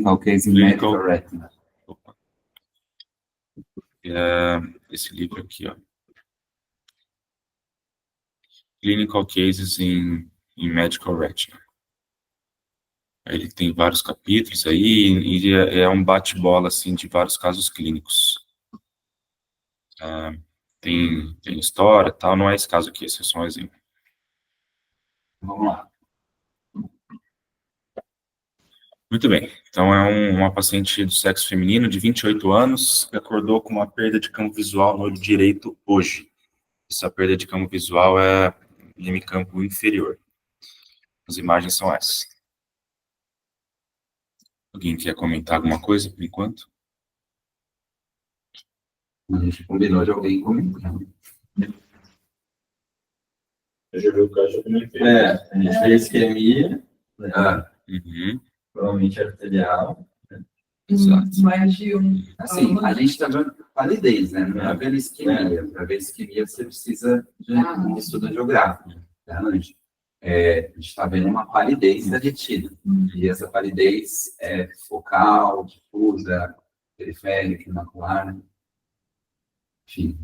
Clinical Case in Medical Retina. Opa. Esse livro aqui, ó. Clinical Cases in Medical Retina. Ele tem vários capítulos aí, e é um bate-bola, assim, de vários casos clínicos. Tem história e tal, não é esse caso aqui, esse é só um exemplo. Vamos lá. Muito bem, então é uma paciente do sexo feminino de 28 anos que acordou com uma perda de campo visual no olho direito hoje. Essa perda de campo visual é em hemicampo inferior. As imagens são essas. Alguém quer comentar alguma coisa por enquanto? A gente combinou de alguém comentando. Eu já vi o caso, eu comentei. A gente fez isquemia, Provavelmente arterial. Exato. Mais de um. assim, a gente está vendo palidez, né? Não é ver isquemia. Para ver isquemia, você precisa de um estudo geográfico, tá, Anjo? A gente está vendo uma palidez da retina. E essa palidez é focal, difusa, periférica, macular, enfim.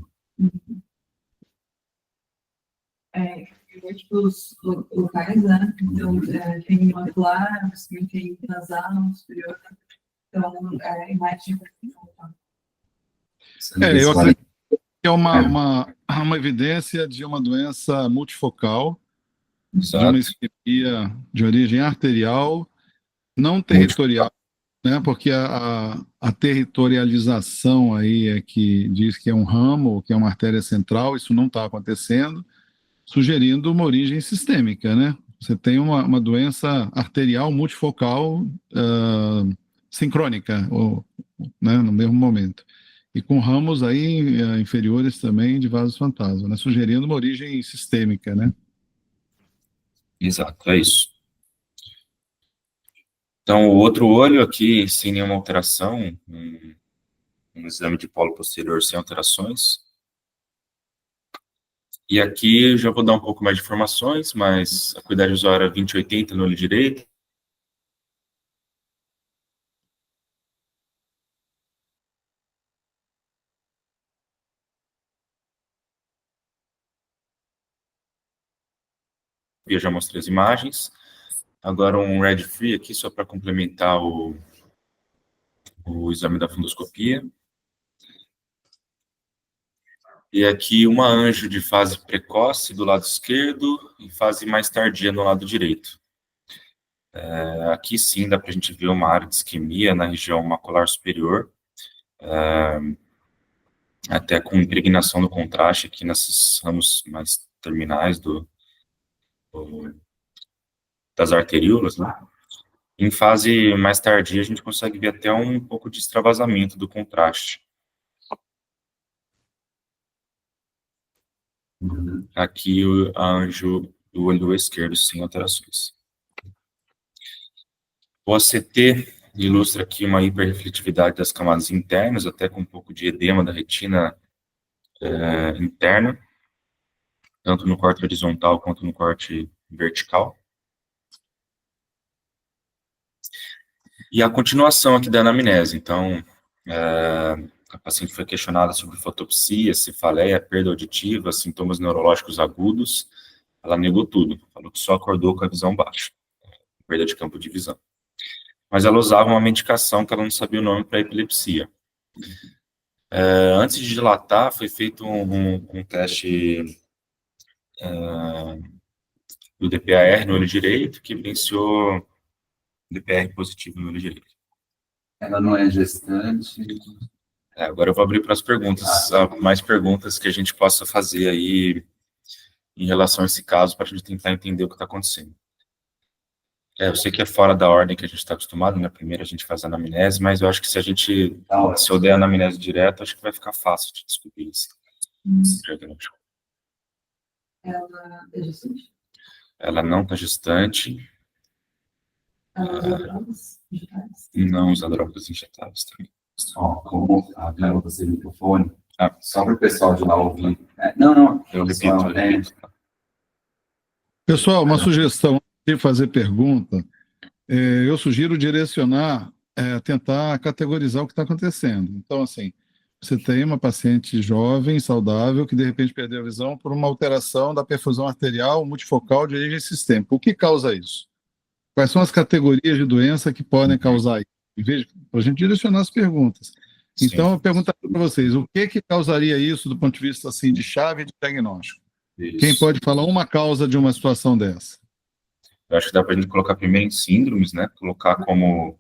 Em múltiplos locais, né? Então, tem macular, também tem nasal, superior. Então, imagem. Eu acredito que é uma evidência de uma doença multifocal, de uma isquemia de origem arterial, não territorial, né? Porque a territorialização aí é que diz que é um ramo, que é uma artéria central, isso não está acontecendo, sugerindo uma origem sistêmica, né? Você tem uma doença arterial multifocal sincrônica, né, no mesmo momento. E com ramos aí inferiores também de vasos fantasma, né? Sugerindo uma origem sistêmica, né? Exato, é isso. Então, o outro olho aqui, sem nenhuma alteração, um exame de polo posterior sem alterações. E aqui eu já vou dar um pouco mais de informações, mas a acuidade visual era 20/80 no olho direito. Eu já mostrei as imagens. Agora um red free aqui, só para complementar o exame da fundoscopia. E aqui uma anjo de fase precoce do lado esquerdo e fase mais tardia no lado direito. Aqui sim dá para a gente ver uma área de isquemia na região macular superior, até com impregnação do contraste aqui nesses ramos mais terminais das arteríolas, né? Em fase mais tardia, a gente consegue ver até um pouco de extravasamento do contraste. Aqui a anjo do olho esquerdo sem alterações. O OCT ilustra aqui uma hiperrefletividade das camadas internas, até com um pouco de edema da retina interna, tanto no corte horizontal quanto no corte vertical. E a continuação aqui da anamnese. Então, a paciente foi questionada sobre fotopsia, cefaleia, perda auditiva, sintomas neurológicos agudos. Ela negou tudo, falou que só acordou com a visão baixa, perda de campo de visão. Mas ela usava uma medicação que ela não sabia o nome para epilepsia. Antes de dilatar, foi feito um teste do DPAR no olho direito, que evidenciou DPR positivo no olho direito. Ela não é gestante. Agora eu vou abrir para as perguntas, mais perguntas que a gente possa fazer aí em relação a esse caso, para a gente tentar entender o que está acontecendo. Eu sei que é fora da ordem que a gente está acostumado, né? Primeiro a gente faz a anamnese, mas eu acho que se eu der a anamnese direto, acho que vai ficar fácil de descobrir esse diagnóstico. Ela é gestante? Ela não está gestante. Ela usa drogas injetáveis? Não usa drogas injetáveis também. Como a garota sem microfone, só para o pessoal de lá ouvir. Não, eu repito. Pessoal, uma sugestão de fazer pergunta. Eu sugiro direcionar tentar categorizar o que está acontecendo. Então, assim, você tem uma paciente jovem, saudável, que de repente perdeu a visão por uma alteração da perfusão arterial multifocal de origem sistêmica. O que causa isso? Quais são as categorias de doença que podem causar isso? Para a gente direcionar as perguntas. Então, Sim. eu perguntaria para vocês, o que causaria isso do ponto de vista assim, de chave de diagnóstico? Isso. Quem pode falar uma causa de uma situação dessa? Eu acho que dá para a gente colocar primeiro em síndromes, né? Colocar como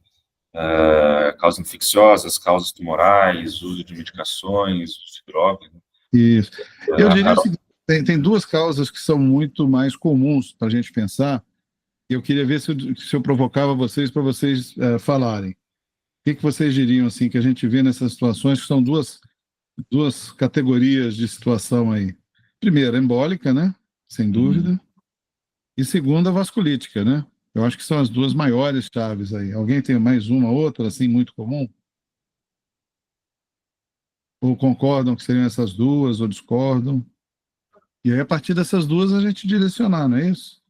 causas infecciosas, causas tumorais, uso de medicações, uso de drogas. Né? Isso. Eu diria o seguinte, tem duas causas que são muito mais comuns para a gente pensar, e eu queria ver se eu provocava vocês para vocês falarem. O que vocês diriam, assim, que a gente vê nessas situações, que são duas categorias de situação aí? Primeiro, embólica, né? Sem dúvida. E segunda, vasculítica, né? Eu acho que são as duas maiores chaves aí. Alguém tem mais uma, outra, assim, muito comum? Ou concordam que seriam essas duas, ou discordam? E aí, a partir dessas duas, a gente direcionar, não é isso?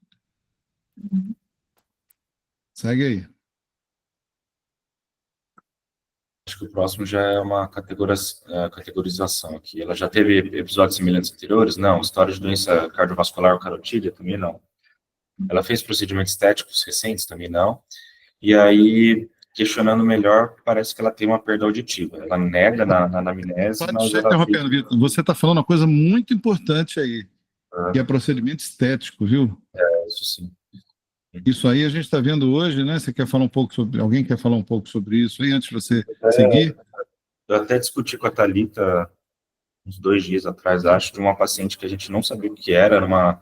Segue aí. Acho que o próximo já é uma categorização aqui. Ela já teve episódios semelhantes anteriores? Não. História de doença cardiovascular ou carotídea? Também não. Ela fez procedimentos estéticos recentes? Também não. E aí, questionando melhor, parece que ela tem uma perda auditiva. Ela nega na anamnese, Pode mas só ela interrompendo, Vitor. Você está falando uma coisa muito importante aí, que é procedimento estético, viu? isso sim. Isso aí a gente está vendo hoje, né? Você quer falar um pouco sobre... Alguém quer falar um pouco sobre isso aí, antes de você seguir? Eu até discuti com a Thalita uns 2 dias atrás, acho, de uma paciente que a gente não sabia o que era uma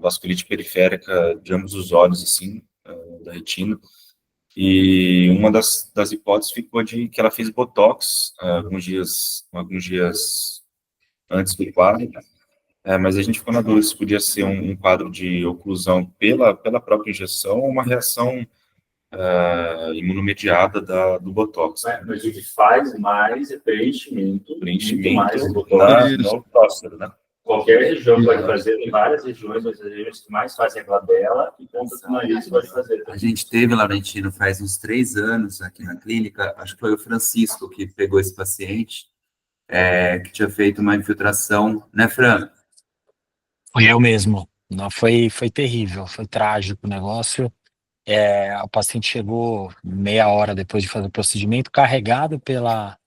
vasculite periférica de ambos os olhos, assim, da retina. E uma das hipóteses ficou de que ela fez botox alguns dias antes do quadro, mas a gente ficou na dúvida se podia ser um quadro de oclusão pela própria injeção ou uma reação imunomediada do botox. Mas o que faz mais é preenchimento mais no próstata, né? Qualquer região pode fazer, tem várias regiões, mas as regiões que mais fazem é glabela e ponta do nariz pode fazer. A gente teve, Laurentino, faz uns 3 anos aqui na clínica, acho que foi o Francisco que pegou esse paciente, que tinha feito uma infiltração, né, Fran? Foi eu mesmo. Não, foi terrível, foi trágico o negócio. O paciente chegou meia hora depois de fazer o procedimento, carregado pela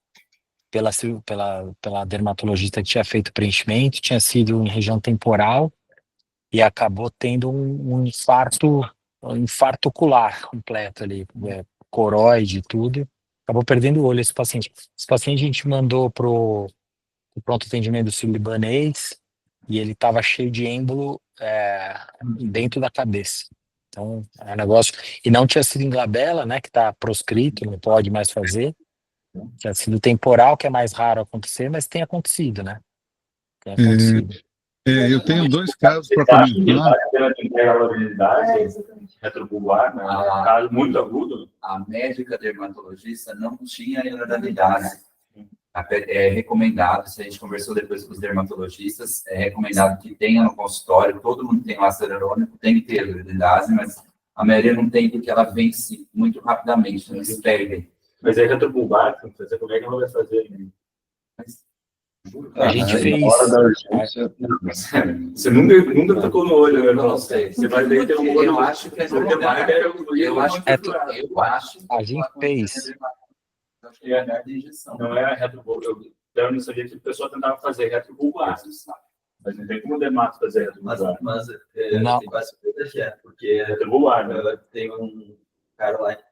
dermatologista que tinha feito o preenchimento, tinha sido em região temporal e acabou tendo um infarto ocular completo ali, coroide e tudo. Acabou perdendo o olho esse paciente. Esse paciente a gente mandou pro pronto atendimento do Sírio-Libanês e ele estava cheio de êmbolo dentro da cabeça. Então, é um negócio... E não tinha sido em glabela, né, que está proscrito, não pode mais fazer. Tinha sido temporal, que é mais raro acontecer, mas tem acontecido, né? Tem acontecido. Eu tenho 2 casos para comentar. Retrobulbar, né? Um caso muito agudo. A médica dermatologista não tinha neuronalidade. É recomendado, se a gente conversou depois com os dermatologistas, é recomendado que tenha no consultório, todo mundo tem o ácido hialurônico, tem que ter neuronalidade, mas a maioria não tem porque ela vence muito rapidamente, não se perde. Mas é retrobulbar, como é que ela vai fazer? A gente fez... Na hora da urgência, você nunca tocou no olho, né? Não sei. Você vai ver que tem um olho. Eu acho que é normal. Eu acho que A gente fez. Acho que é a de injeção. Não é a retrobulbar. Eu não sabia que o pessoal tentava fazer retrobulbar. Mas não tem como o dermato fazer retrobulbar. Mas Não. tem bastante proteger, porque Retrobulbar, né? tem um cara lá que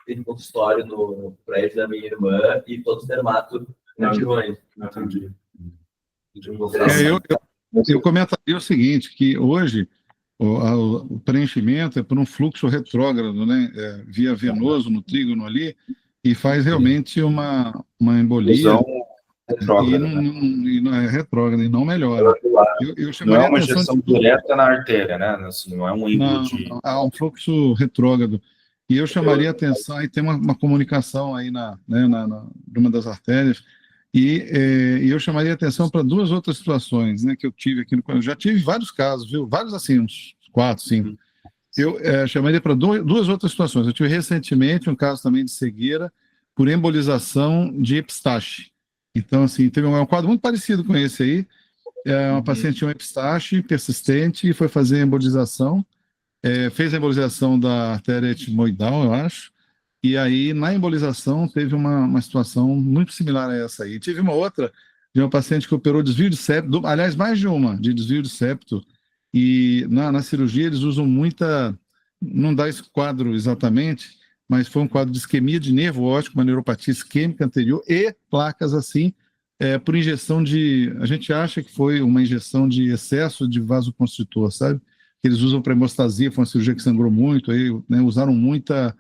tem um consultório no prédio da minha irmã e todos os dermatos Não. ativam ele. Não entendi. Eu comentaria o seguinte, que hoje o preenchimento é por um fluxo retrógrado, né? Via venoso no trígono ali, e faz realmente uma embolia. E não é retrógrado, e não melhora. Eu Não chamaria é uma atenção injeção direta na artéria, né? Assim, não é um ímpeto de... há um fluxo retrógrado. E eu chamaria atenção, e tem uma comunicação aí numa das artérias, e eu chamaria atenção para 2 outras situações, né, que eu tive aqui no... Eu já tive vários casos, viu? Vários assim, uns 4, 5. eu chamaria para duas outras situações. Eu tive recentemente um caso também de cegueira por embolização de epistaxe. Então, assim, teve um quadro muito parecido com esse aí. Uma paciente tinha um epistaxe persistente e foi fazer a embolização. Fez a embolização da artéria etimoidal, eu acho. E aí, na embolização, teve uma situação muito similar a essa aí. Tive uma outra de uma paciente que operou desvio de septo, aliás, mais de uma, de desvio de septo. E na cirurgia eles usam muita, não dá esse quadro exatamente, mas foi um quadro de isquemia de nervo óptico, uma neuropatia isquêmica anterior e placas assim, por injeção a gente acha que foi uma injeção de excesso de vasoconstritor, sabe? Que eles usam para hemostasia, foi uma cirurgia que sangrou muito, aí, né, usaram muita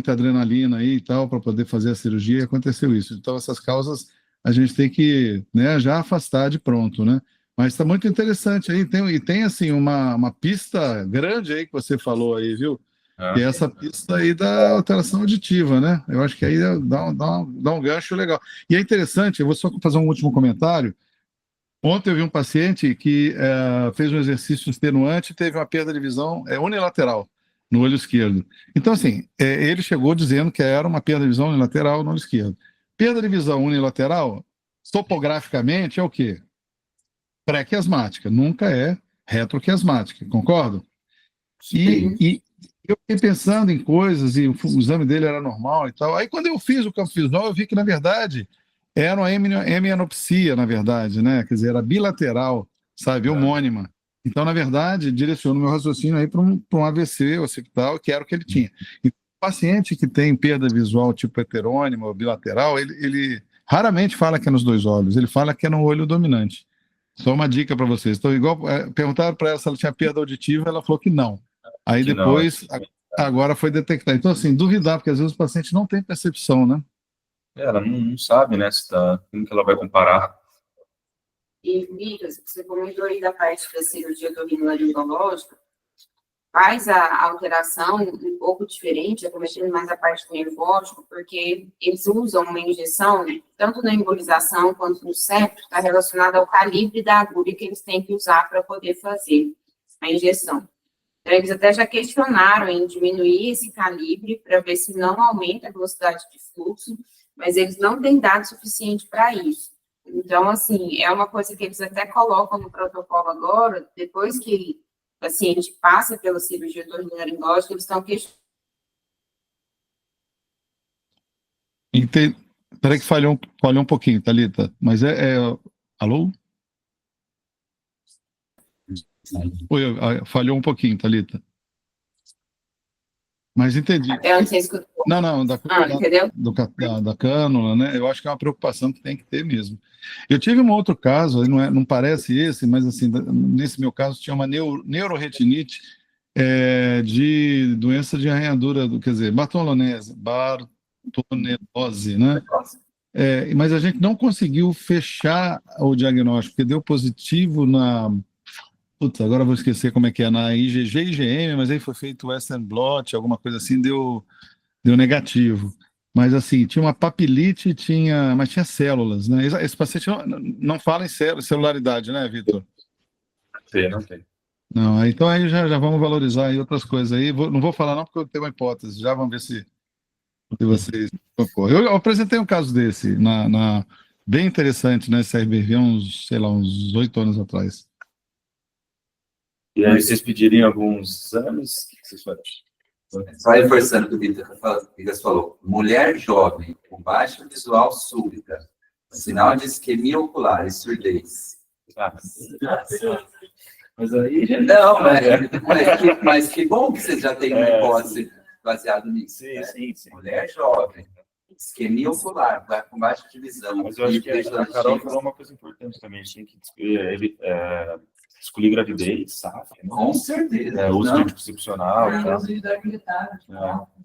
adrenalina aí e tal para poder fazer a cirurgia e aconteceu isso. Então essas causas a gente tem que, né, já afastar de pronto, né? Mas está muito interessante aí, tem assim uma pista grande aí que você falou aí, viu? Que é essa pista aí da alteração auditiva, né? Eu acho que aí dá um gancho legal. E é interessante, eu vou só fazer um último comentário. Ontem eu vi um paciente que fez um exercício extenuante e teve uma perda de visão unilateral no olho esquerdo. Então, assim, ele chegou dizendo que era uma perda de visão unilateral no olho esquerdo. Perda de visão unilateral, topograficamente, é o quê? Pré-quiasmática, nunca é retroquiasmática, concordo? E eu fiquei pensando em coisas, e o exame dele era normal e tal. Aí, quando eu fiz o campo visual, eu vi que, na verdade, era uma hemianopsia, na verdade, né? Quer dizer, era bilateral, sabe? Homônima. Então, na verdade, direciono meu raciocínio aí para um AVC occipital, que era o que ele tinha. E o paciente que tem perda visual tipo heterônima ou bilateral, ele raramente fala que é nos dois olhos, ele fala que é no olho dominante. Só uma dica para vocês. Então, igual perguntaram para ela se ela tinha perda auditiva, ela falou que não. Aí que depois, não, agora foi detectado. Então, assim, duvidar, porque às vezes o paciente não tem percepção, né? Ela não sabe, né, como que ela vai comparar. E, Vitor, você comentou aí da parte da cirurgia do otorrinolaringológica, faz a alteração um pouco diferente, cometendo mais a parte do nervo óptico, porque eles usam uma injeção, tanto na embolização quanto no septo, está relacionada ao calibre da agulha que eles têm que usar para poder fazer a injeção. Então, eles até já questionaram em diminuir esse calibre para ver se não aumenta a velocidade de fluxo, mas eles não têm dados suficientes para isso. Então, assim, é uma coisa que eles até colocam no protocolo agora, depois que o paciente passa pela cirurgia otorrinolaringológica, eles estão questionando. Peraí que falhou um pouquinho, Thalita, mas alô? Oi, falhou um pouquinho, Thalita. Mas entendi. Até onde você escutou. Não, entendeu? Da cânula, né? Eu acho que é uma preocupação que tem que ter mesmo. Eu tive um outro caso, não parece esse, mas assim, nesse meu caso tinha uma neuroretinite de doença de arranhadura, quer dizer, bartonelose, né? Mas a gente não conseguiu fechar o diagnóstico, porque deu positivo Putz, agora eu vou esquecer como é que é, na IgG e IgM, mas aí foi feito o Western blot, alguma coisa assim, deu negativo. Mas assim, tinha uma papilite, mas tinha células, né? Esse paciente não fala em celularidade, né, Vitor? Não tem. Não, então aí já vamos valorizar aí outras coisas aí. Não vou falar não, porque eu tenho uma hipótese, já vamos ver se vocês concorrem. Eu apresentei um caso desse, bem interessante, né, CRBV, uns 8 anos atrás. E aí vocês pediriam alguns exames? O que vocês fazem? Só reforçando o que o Vitor falou. Mulher jovem, com baixa visual súbita, sinal de isquemia ocular e surdez. Mas aí... Não, mas que bom que você já tem uma hipótese baseada nisso. Sim. Mulher jovem, isquemia ocular, com baixa visão. Mas eu acho que a Carol falou uma coisa importante também. A gente tem que excluir gravidez, SAF, né? Com certeza. Uso de anticoncepcional.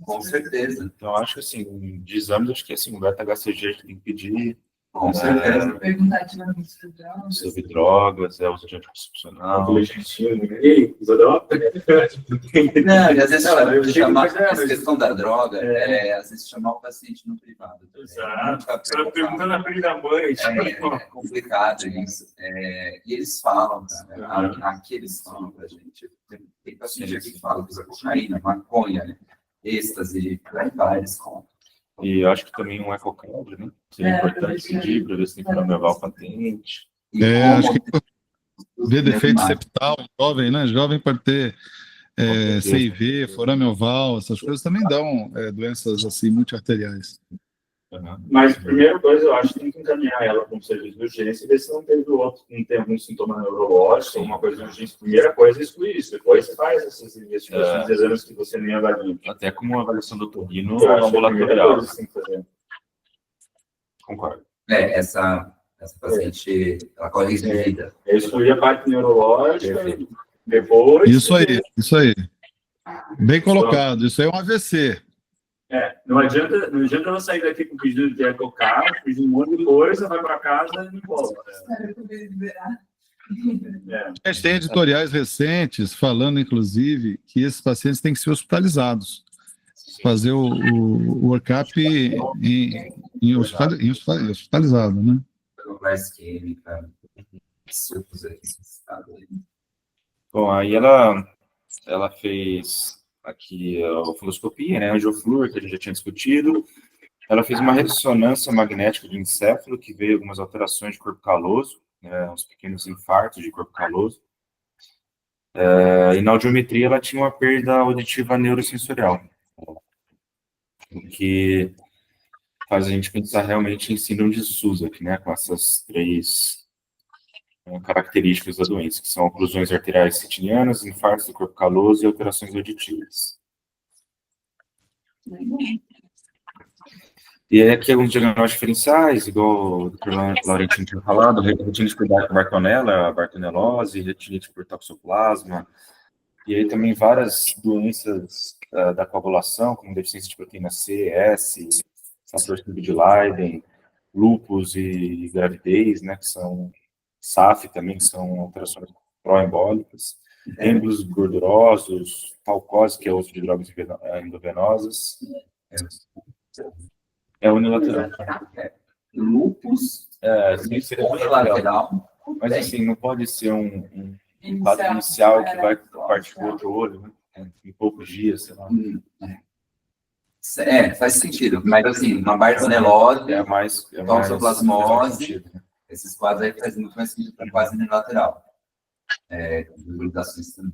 Com certeza. Então, acho que, assim, de exames, acho que, assim, o beta-HCG a gente tem que pedir, Com certeza. Perguntar ativamente sobre drogas. sobre drogas, uso de anticoncepcional. Ei, usa droga? Não, e às vezes eu chego chamar mais, essa questão da droga, às vezes chamar o paciente no privado. Exato. Ela perguntando a filha da mãe. É complicado isso. E eles falam, cara, aqui eles falam pra gente. Tem paciente aqui que fala que usa cocaína, maconha, né? Êxtase, vai, eles contam. E eu acho que também um ecocardio, né? Seria importante pedir para ver se tem forameoval patente. Acho que ver defeito septal, jovem, né? Jovem pode ter CIV, forameoval, essas coisas também dão doenças assim multiarteriais. Mas, primeira coisa, eu acho que tem que encaminhar ela para um serviço de urgência e ver se não tem algum sintoma neurológico, alguma coisa de urgência. Primeira coisa é excluir isso. Depois você faz essas investigações, exames que você nem avalia. Até como uma avaliação do torrino Eu acho que é a primeira ambulatorial. coisa que você tem que fazer. Concordo. Essa paciente, ela corre risco de vida. Eu excluí a parte neurológica, depois... Isso aí. Bem colocado. Isso aí é um AVC. Não adianta ela sair daqui com pedido de ecocardio, pedir um monte de coisa, vai para casa e não volta. Tem editoriais recentes falando, inclusive, que esses pacientes têm que ser hospitalizados. Fazer o workup hospitalizado, né? Mais química, sucos aí. Bom, aí ela fez aqui a oftalmoscopia, né, angioflúor, que a gente já tinha discutido. Ela fez uma ressonância magnética de encéfalo, que veio algumas alterações de corpo caloso, uns pequenos infartos de corpo caloso. E na audiometria ela tinha uma perda auditiva neurosensorial, o que faz a gente pensar realmente em síndrome de Susak, né, com essas três características da doença, que são oclusões arteriais retinianas, infartos do corpo caloso e alterações auditivas. E aí aqui alguns diagnósticos diferenciais, igual o Dr. Laurentino tinha falado, retinite por Bartonella, bartonelose, retinite por toxoplasma, e aí também várias doenças da coagulação, como deficiência de proteína C, S, fator de Leiden, lúpus e gravidez, né, que são SAF também, que são alterações proembólicas, êmbolos gordurosos, talcose, que é o uso de drogas endovenosas. É unilateral. Lúpus, unilateral. Mas assim, não pode ser um quadro inicial que vai partir para o outro olho, né? Em poucos dias, sei lá. Faz sentido. Mas assim, uma bartonelose, toxoplasmose, esses quadros aí fazem muito mais sentido para quase unilateral. Desgrudações também.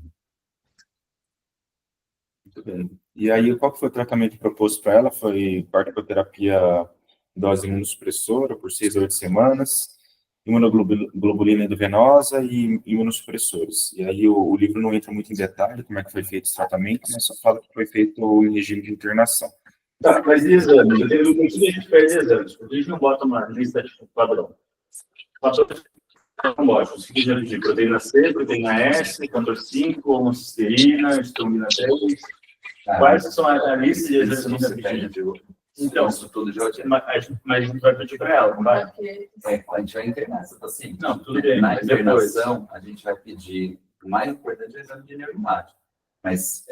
Muito bem. E aí, qual foi o tratamento proposto para ela? Foi corticoterapia dose imunossupressora por 6 a 8 semanas, imunoglobulina endovenosa e imunossupressores. E aí o livro não entra muito em detalhe como é que foi feito esse tratamento, mas só fala que foi feito em regime de internação. Tá, mas e exames? Eu tenho dúvida que a gente perde exames, porque a gente não bota uma lista de padrão. Lógico, se quiser pedir proteína C, proteína S, fator 5, homocisteína, estrombina 3. Quais são a lista de exames que você pede? Então, isso tudo de rotina. Mas a gente vai pedir para ela, não vai? A gente vai internar essa paciente. Não, tudo bem. Na Mas depois, internação, a gente vai pedir, o mais importante é o exame de neuromático. Mas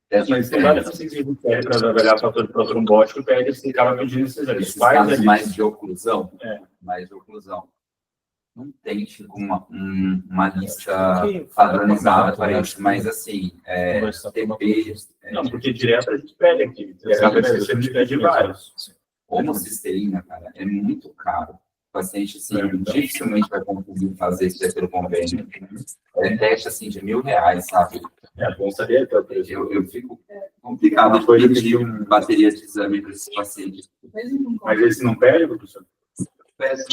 tem várias pacientes que pedem para avaliar o fator protrombótico e pedem se acaba pedindo esses exames. Esses casos mais de oclusão, não tem tipo, uma lista padronizada para isso, mas assim, TP... Não, porque direto a gente pede aqui. A gente pede vários. Homocisteína, cara, é muito caro. O paciente, assim, dificilmente vai conseguir fazer isso pelo convênio. Teste, assim, de R$1.000, sabe? Bom saber. Eu fico complicado depois de pedir uma bateria de exame para esse paciente. Mas esse não pede, professor? Peço,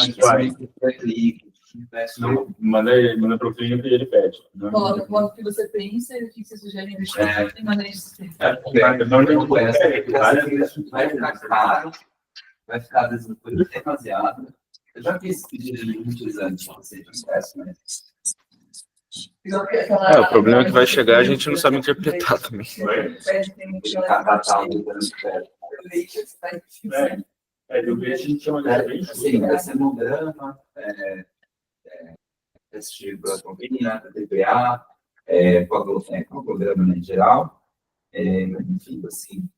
mas não, manda para o clínico e ele pede. Coloca o que você pensa e o que você sugere investigar e manda isso. Vai ficar caro, vai ficar demasiado. Eu já fiz pedido de muitos anos para você, mas... O problema é que vai chegar, a gente não sabe interpretar também. Eu vejo a gente chama de bem Sim, esse hemograma, teste de protonina, TPA, coagulograma em geral, enfim, assim,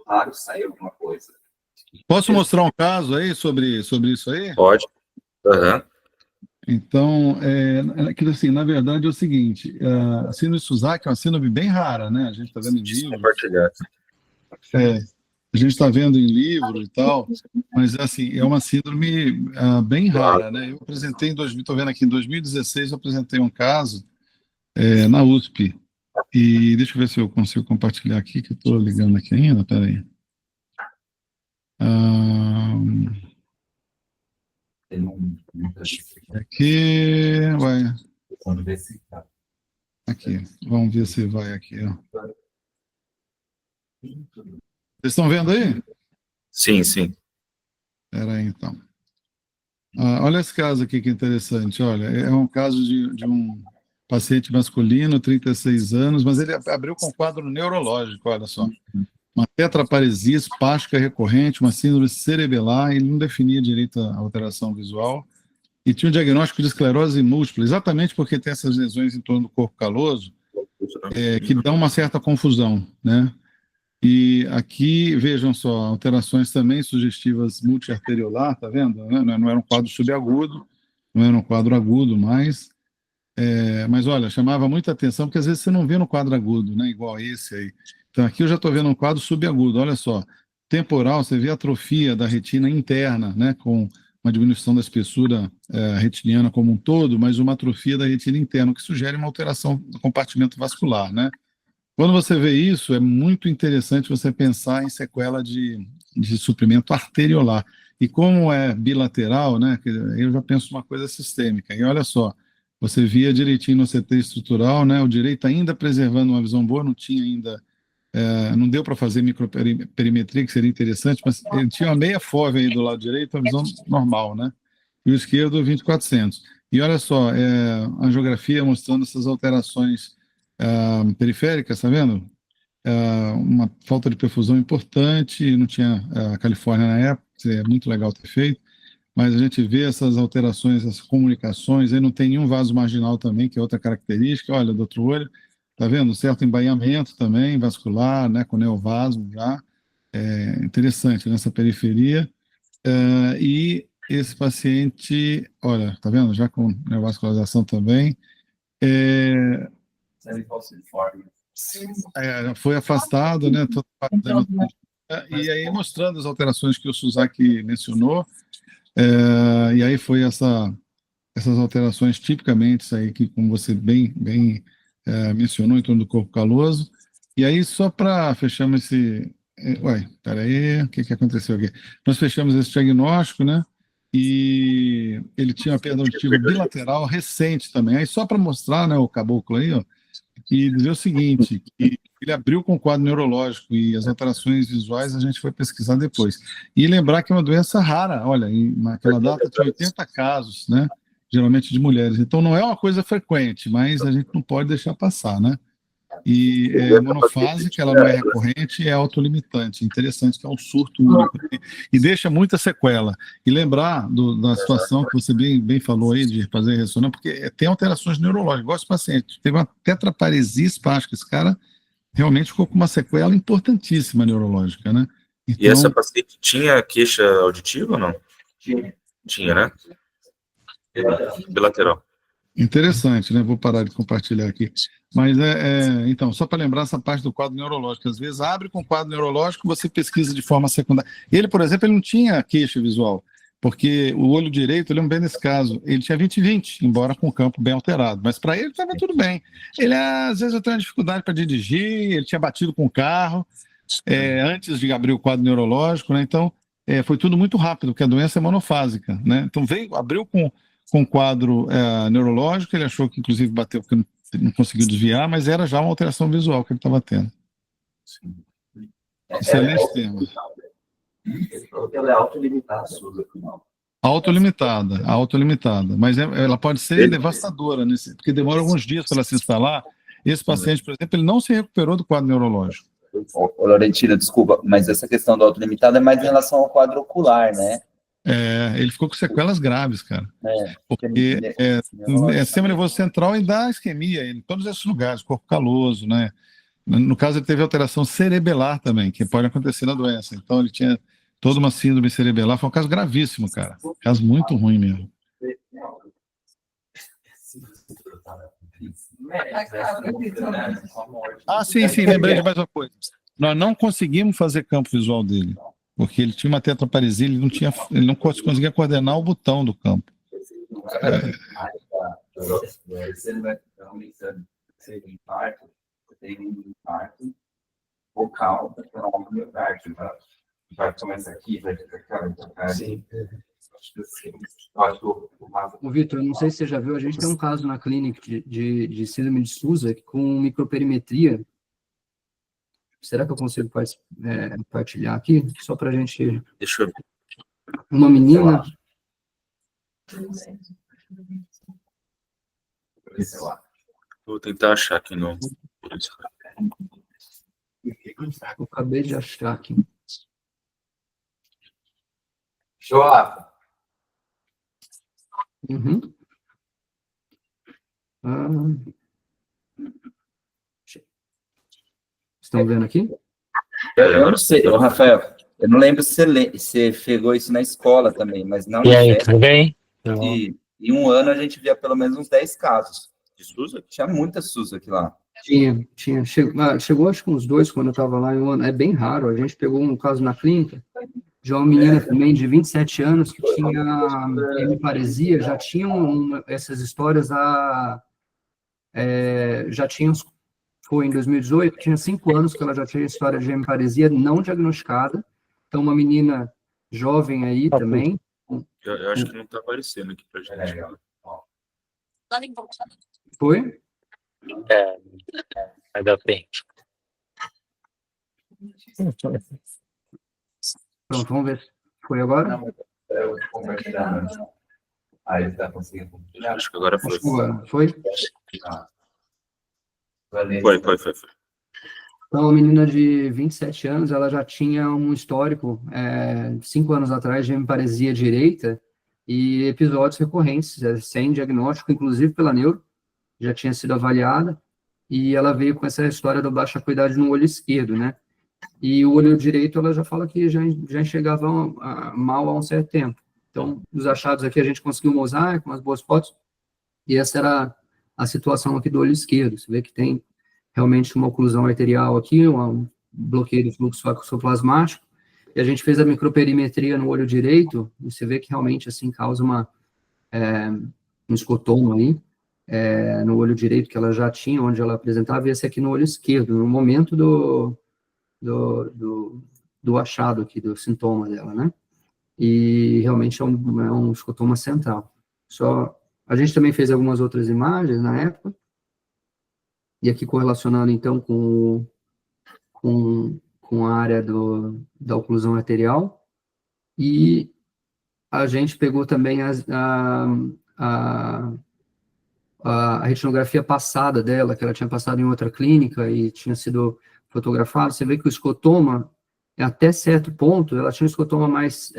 raro sair alguma coisa. Posso mostrar um caso aí sobre isso aí? Pode. Aham. Então, assim, na verdade é o seguinte, a síndrome de Suzaki é uma síndrome bem rara, né? A gente está vendo em livros, Compartilhar. a gente está vendo em livro e tal, mas assim, é uma síndrome bem rara, né? Eu apresentei estou vendo aqui, em 2016 eu apresentei um caso na USP, e deixa eu ver se eu consigo compartilhar aqui, que eu estou ligando aqui ainda, peraí. Tem muitas Aqui, vai, vamos ver se tá. aqui, vamos ver se vai aqui, ó. Vocês estão vendo aí? Sim, sim. Espera aí, então. Olha esse caso aqui que interessante. Olha, é um caso de um paciente masculino, 36 anos, mas ele abriu com quadro neurológico, olha só. Uma tetraparesia espástica recorrente, uma síndrome cerebelar, ele não definia direito a alteração visual, e tinha um diagnóstico de esclerose múltipla, exatamente porque tem essas lesões em torno do corpo caloso, que dão uma certa confusão, né? E aqui, vejam só, alterações também sugestivas multiarteriolar, tá vendo? Não era um quadro subagudo, não era um quadro agudo mais, mas olha, chamava muita atenção, porque às vezes você não vê no quadro agudo, né, igual esse aí. Então aqui eu já estou vendo um quadro subagudo, olha só, temporal, você vê atrofia da retina interna, né, com uma diminuição da espessura retiniana como um todo, mas uma atrofia da retina interna, o que sugere uma alteração do compartimento vascular, né? Quando você vê isso, é muito interessante você pensar em sequela de suprimento arteriolar. E como é bilateral, né, eu já penso uma coisa sistêmica. E olha só, você via direitinho no CT estrutural, né, o direito ainda preservando uma visão boa, não tinha ainda, não deu para fazer microperimetria, que seria interessante, mas ele tinha uma meia fóvea aí do lado direito, uma visão normal, né? E o esquerdo, 2400. E olha só, a angiografia mostrando essas alterações periféricas, tá vendo? Uma falta de perfusão importante, não tinha a Califórnia na época, é muito legal ter feito, mas a gente vê essas alterações, essas comunicações, aí não tem nenhum vaso marginal também, que é outra característica, olha, do outro olho, tá vendo? Certo embaiamento também, vascular, né, com neovaso já, interessante nessa periferia, e esse paciente, olha, tá vendo? Já com neovascularização também, foi afastado, né? E aí mostrando as alterações que o Suzaki mencionou, e aí foi essas alterações tipicamente aí que, como você bem mencionou, em torno do corpo caloso. E aí só para fecharmos esse, peraí, o que aconteceu aqui? Nós fechamos esse diagnóstico, né? E ele tinha uma perda auditiva bilateral recente também. Aí só para mostrar, né, o caboclo aí, ó, e dizer o seguinte, que ele abriu com quadro neurológico e as alterações visuais a gente foi pesquisar depois. E lembrar que é uma doença rara, olha, naquela data tinha 80 casos, né, geralmente de mulheres. Então não é uma coisa frequente, mas a gente não pode deixar passar, né? E monofásica, ela não é recorrente, é autolimitante. Interessante que é um surto único. E deixa muita sequela. E lembrar da situação que você bem falou aí, de fazer ressonância, porque tem alterações neurológicas. Igual esse paciente, teve uma tetraparesia espástica. Esse cara realmente ficou com uma sequela importantíssima neurológica, né? Então, E essa paciente tinha queixa auditiva ou não? Tinha, né? Bilateral. interessante, né? Vou parar de compartilhar aqui. Mas, então, só para lembrar essa parte do quadro neurológico. Às vezes, abre com quadro neurológico, você pesquisa de forma secundária. Ele, por exemplo, ele não tinha queixa visual, porque o olho direito, eu lembro bem desse caso, ele tinha 20/20, embora com o campo bem alterado. Mas para ele estava tudo bem. Ele, às vezes, eu tenho uma dificuldade para dirigir, ele tinha batido com o carro, antes de abrir o quadro neurológico, né? Então, foi tudo muito rápido, porque a doença é monofásica, né? Então, abriu com quadro neurológico, ele achou que, inclusive, bateu porque não conseguiu desviar, mas era já uma alteração visual que ele estava tendo. Excelente tema. Ela é autolimitada, Suza. Autolimitada, mas ela pode ser devastadora, porque demora alguns dias para ela se instalar. Esse paciente, por exemplo, ele não se recuperou do quadro neurológico. Ô, Laurentina, desculpa, mas essa questão do autolimitado é mais em relação ao quadro ocular, né? Ele ficou com sequelas graves, cara. Porque Neurológico sistema nervoso central e dá isquemia em todos esses lugares, corpo caloso, né? No caso, ele teve alteração cerebelar também, que pode acontecer na doença. Então, ele tinha toda uma síndrome cerebelar. Foi um caso gravíssimo, cara. Caso muito ruim mesmo. Sim, lembrei de mais uma coisa. Nós não conseguimos fazer campo visual dele, porque ele tinha uma tetraparesia, ele não conseguia coordenar o botão do campo. Tem um infarto focal, vai começar aqui, vai ficar cá. Sim. Ô, Vitor, não sei se você já viu, a gente tem um caso na clínica de síndrome de Sousa com microperimetria. Será que eu consigo partilhar aqui? Só para a gente... Deixa eu ver. Uma menina... Vou tentar achar aqui no... Eu acabei de achar aqui. Show up. Uhum. Estão vendo aqui? Eu não sei, Rafael, eu não lembro se você pegou isso na escola também, mas não. E aí, tudo bem? E em um ano a gente via pelo menos uns 10 casos de SUS. Tinha muita SUS aqui lá. Tinha. Chegou acho que uns 2 quando eu estava lá em um ano. É bem raro. A gente pegou um caso na clínica de uma menina também de 27 anos que tinha hemiparesia, já tinham essas histórias já tinham, foi em 2018, tinha 5 anos que ela já tinha história de hemiparesia não diagnosticada. Então, uma menina jovem aí também. Eu acho que não está aparecendo aqui pra gente. Foi? Vai dar bem. Pronto, vamos ver se foi agora. Aí ele está conseguindo. Acho que agora foi. Foi? Foi. Então, uma menina de 27 anos, ela já tinha um histórico, 5 anos atrás, de hemiparesia direita e episódios recorrentes, sem diagnóstico, inclusive pela neuro, já tinha sido avaliada, e ela veio com essa história da baixa acuidade no olho esquerdo, né? E o olho direito, ela já fala que já enxergava mal há um certo tempo. Então, os achados aqui, a gente conseguiu um mosaico, umas boas fotos, e essa era a situação aqui do olho esquerdo. Você vê que tem realmente uma oclusão arterial aqui, um bloqueio do fluxo axoplasmático, e a gente fez a microperimetria no olho direito, e você vê que realmente, assim, causa um escotoma aí, no olho direito, que ela já tinha, onde ela apresentava, e esse aqui no olho esquerdo, no momento do achado aqui, do sintoma dela, né? E realmente é um escotoma central. A gente também fez algumas outras imagens na época, e aqui correlacionando, então, com a área da oclusão arterial, e a gente pegou também a retinografia passada dela, que ela tinha passado em outra clínica e tinha sido fotografada. Você vê que o escotoma, até certo ponto, ela tinha um escotoma mais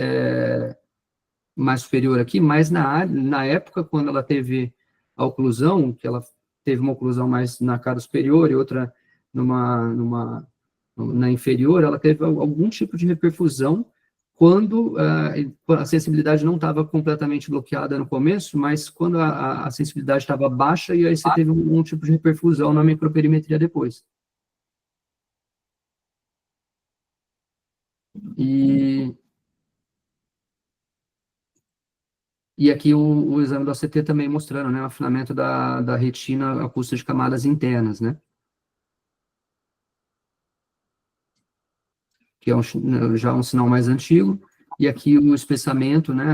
superior aqui, mas na época, quando ela teve a oclusão, que ela teve uma oclusão mais na cara superior e outra na inferior, ela teve algum tipo de reperfusão quando a sensibilidade não estava completamente bloqueada no começo, mas quando a sensibilidade estava baixa, e aí você teve um tipo de reperfusão na microperimetria depois. E aqui o exame do ACT também mostrando, né, o afinamento da retina a custo de camadas internas, né? Que é já um sinal mais antigo, e aqui o espessamento, né,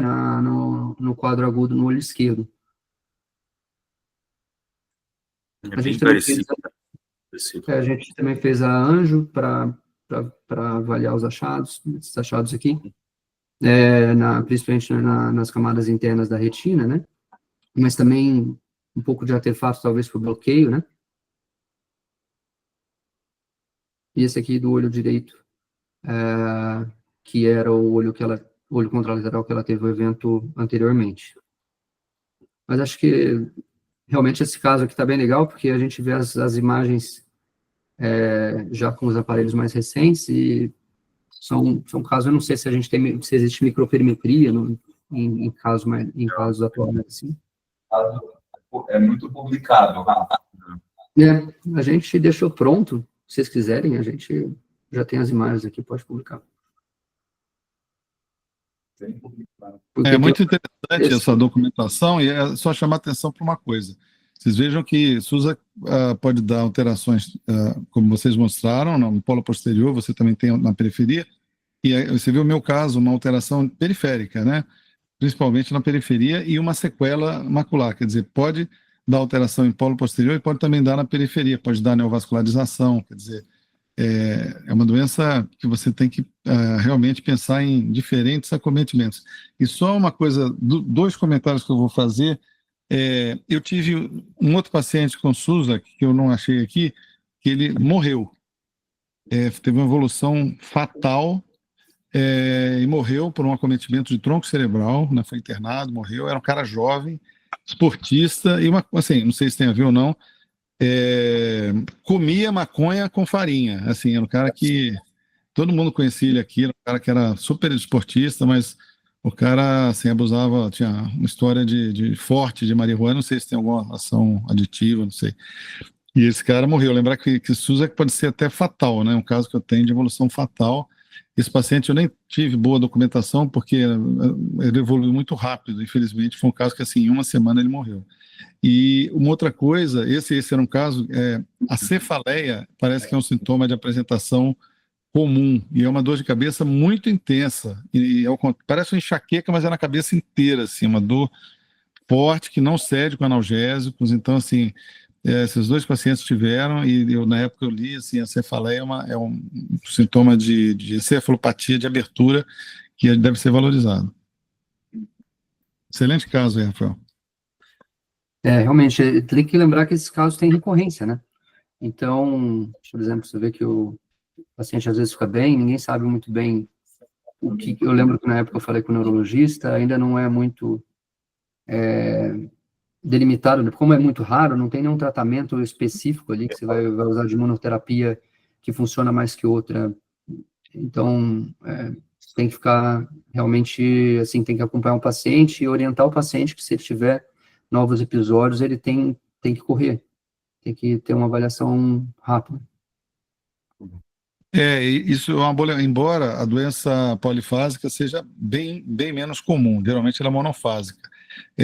no quadro agudo no olho esquerdo. A gente também fez a anjo para avaliar esses achados aqui, principalmente nas camadas internas da retina, né? Mas também um pouco de artefato, talvez por bloqueio, né? e esse aqui do olho direito, que era o olho contralateral que ela teve o evento anteriormente. Mas acho que realmente esse caso aqui está bem legal, porque a gente vê as imagens já com os aparelhos mais recentes, e são casos, eu não sei se se existe microperimetria em casos atuais, assim. É muito publicado, Rafa. A gente deixou pronto, se vocês quiserem, a gente já tem as imagens aqui, pode publicar. É muito interessante essa documentação, e é só chamar atenção para uma coisa. Vocês vejam que SUSA pode dar alterações, como vocês mostraram, no polo posterior, você também tem na periferia, e aí você viu o meu caso, uma alteração periférica, né? Principalmente na periferia, e uma sequela macular, quer dizer, pode dar alteração em polo posterior e pode também dar na periferia, pode dar neovascularização, quer dizer, é uma doença que você tem que realmente pensar em diferentes acometimentos. E só uma coisa, dois comentários que eu vou fazer. Eu tive um outro paciente com SUSA, que eu não achei aqui, que ele morreu. Teve uma evolução fatal, e morreu por um acometimento de tronco cerebral, né, foi internado, morreu. Era um cara jovem, esportista, e assim, não sei se tem a ver ou não, comia maconha com farinha. Assim, era um cara que todo mundo conhecia ele aqui, era um cara que era super esportista, mas o cara assim, abusava, tinha uma história de forte de marihuana, não sei se tem alguma ação aditiva, não sei. E esse cara morreu. Lembrar que SUSA pode ser até fatal, né? Um caso que eu tenho de evolução fatal. Esse paciente eu nem tive boa documentação, porque ele evoluiu muito rápido, infelizmente. Foi um caso que, assim, em uma semana ele morreu. E uma outra coisa, esse era um caso, a cefaleia parece que é um sintoma de apresentação comum, e é uma dor de cabeça muito intensa, parece uma enxaqueca, mas é na cabeça inteira, assim, uma dor forte que não cede com analgésicos. Então, assim, esses dois pacientes tiveram, e na época eu li, assim, a cefaleia é um sintoma de encefalopatia de abertura que deve ser valorizado. Excelente caso aí, Rafael. Realmente, tem que lembrar que esses casos têm recorrência, né? Então, por exemplo, você vê que o paciente às vezes fica bem, ninguém sabe muito bem o que. Eu lembro que na época eu falei com o neurologista, ainda não é muito delimitado, como é muito raro, não tem nenhum tratamento específico ali que você vai usar de imunoterapia que funciona mais que outra. Então, tem que ficar realmente, assim, tem que acompanhar o paciente e orientar o paciente que se ele tiver novos episódios, ele tem que correr, tem que ter uma avaliação rápida. Isso é uma boa, embora a doença polifásica seja bem menos comum, geralmente ela é monofásica.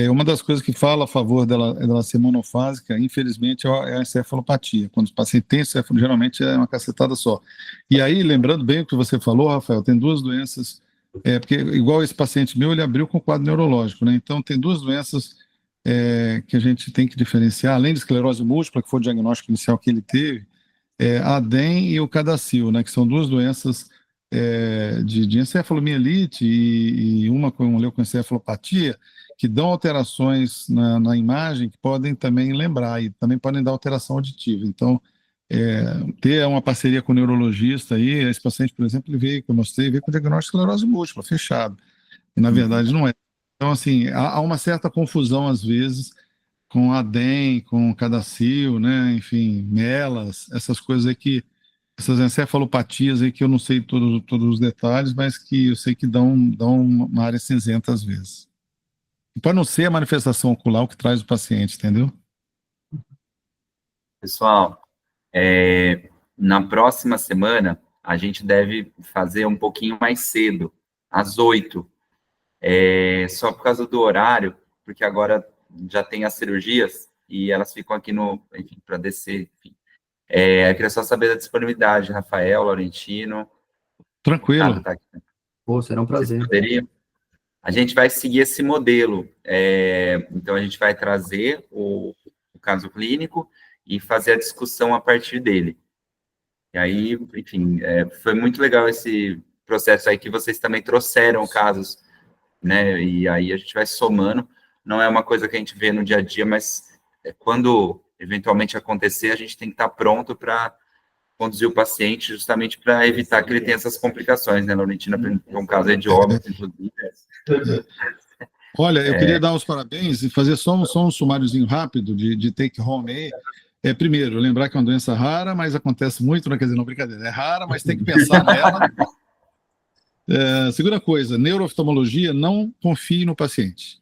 Uma das coisas que fala a favor dela ser monofásica, infelizmente, é a encefalopatia. Quando o paciente tem encefalo, geralmente é uma cacetada só. E aí, lembrando bem o que você falou, Rafael, tem duas doenças, porque igual esse paciente meu, ele abriu com quadro neurológico, né? Então, tem duas doenças que a gente tem que diferenciar, além de esclerose múltipla, que foi o diagnóstico inicial que ele teve, a ADEM e o CADASIL, né, que são duas doenças de encefalomielite e uma com leucoencefalopatia, que dão alterações na imagem que podem também lembrar e também podem dar alteração auditiva. Então, ter uma parceria com o neurologista aí, esse paciente, por exemplo, ele veio, que eu mostrei, veio com diagnóstico de esclerose múltipla, fechado. E, na verdade, não é. Então, assim, há uma certa confusão, às vezes, com ADEM, com CADASIL, né, enfim, MELAS, essas coisas aí essas encefalopatias aí que eu não sei todos os detalhes, mas que eu sei que dão uma área cinzenta às vezes. E pode não ser a manifestação ocular o que traz o paciente, entendeu? Pessoal, na próxima semana, a gente deve fazer um pouquinho mais cedo, às 8h. Só por causa do horário, porque agora já tem as cirurgias e elas ficam aqui para descer, enfim. Eu queria só saber da disponibilidade, Rafael, Laurentino. Tranquilo. Tá aqui. Será um prazer. A gente vai seguir esse modelo. Então, a gente vai trazer o caso clínico e fazer a discussão a partir dele. E aí, enfim, foi muito legal esse processo aí que vocês também trouxeram casos, né? E aí a gente vai somando. Não é uma coisa que a gente vê no dia a dia, mas quando eventualmente acontecer, a gente tem que estar pronto para conduzir o paciente justamente para evitar que ele tenha essas complicações, né? Laurentina, por um caso aí de óbito, inclusive. Olha, eu queria dar os parabéns e fazer só um sumáriozinho rápido de take home aí. Primeiro, lembrar que é uma doença rara, mas acontece muito, não quer dizer, não, brincadeira, é rara, mas tem que pensar nela. Segunda coisa, neurooftalmologia, não confie no paciente.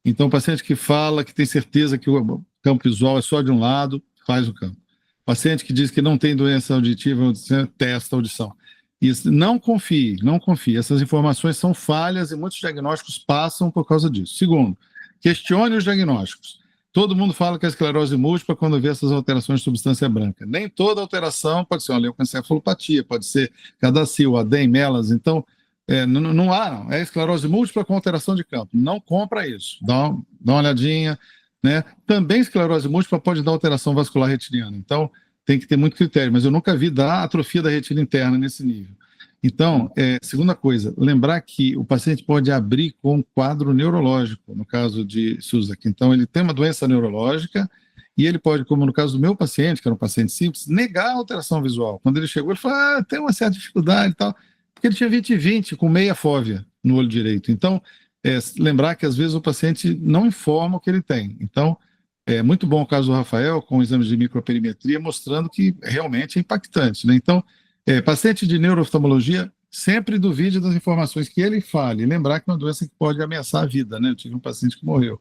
Então, o paciente que fala que tem certeza que o campo visual é só de um lado, faz o campo. Paciente que diz que não tem doença auditiva, testa a audição. Isso, não confie. Essas informações são falhas e muitos diagnósticos passam por causa disso. Segundo, questione os diagnósticos. Todo mundo fala que é esclerose múltipla quando vê essas alterações de substância branca. Nem toda alteração pode ser uma leucoencefalopatia, pode ser cadacil, ADEM, melas. Então, não há, é esclerose múltipla com alteração de campo. Não compra isso. Dá uma olhadinha, né? Também esclerose múltipla pode dar alteração vascular retiniana. Então, tem que ter muito critério, mas eu nunca vi dar atrofia da retina interna nesse nível. Então, segunda coisa, lembrar que o paciente pode abrir com um quadro neurológico, no caso de Suzuki. Então, ele tem uma doença neurológica e ele pode, como no caso do meu paciente, que era um paciente simples, negar a alteração visual. Quando ele chegou, ele falou, tem uma certa dificuldade e tal, porque ele tinha 20/20 com meia fóvea no olho direito. Então, lembrar que às vezes o paciente não informa o que ele tem. Então, é muito bom o caso do Rafael, com exames de microperimetria, mostrando que realmente é impactante, né? Então, paciente de neurooftalmologia, sempre duvide das informações que ele fale. E lembrar que é uma doença que pode ameaçar a vida, né? Eu tive um paciente que morreu.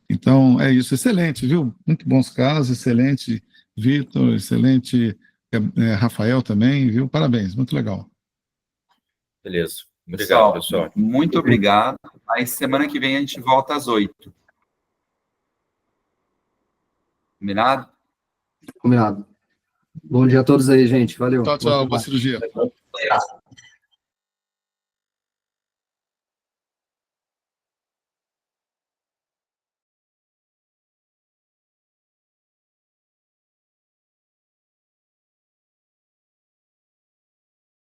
Então, é isso. Excelente, viu? Muito bons casos, excelente, Vitor, excelente, Rafael também, viu? Parabéns, muito legal. Beleza. Obrigado, pessoal. Muito obrigado. Aí, semana que vem, a gente volta às 8. Combinado? Combinado. Bom dia a todos aí, gente. Valeu. Tchau, boa cirurgia.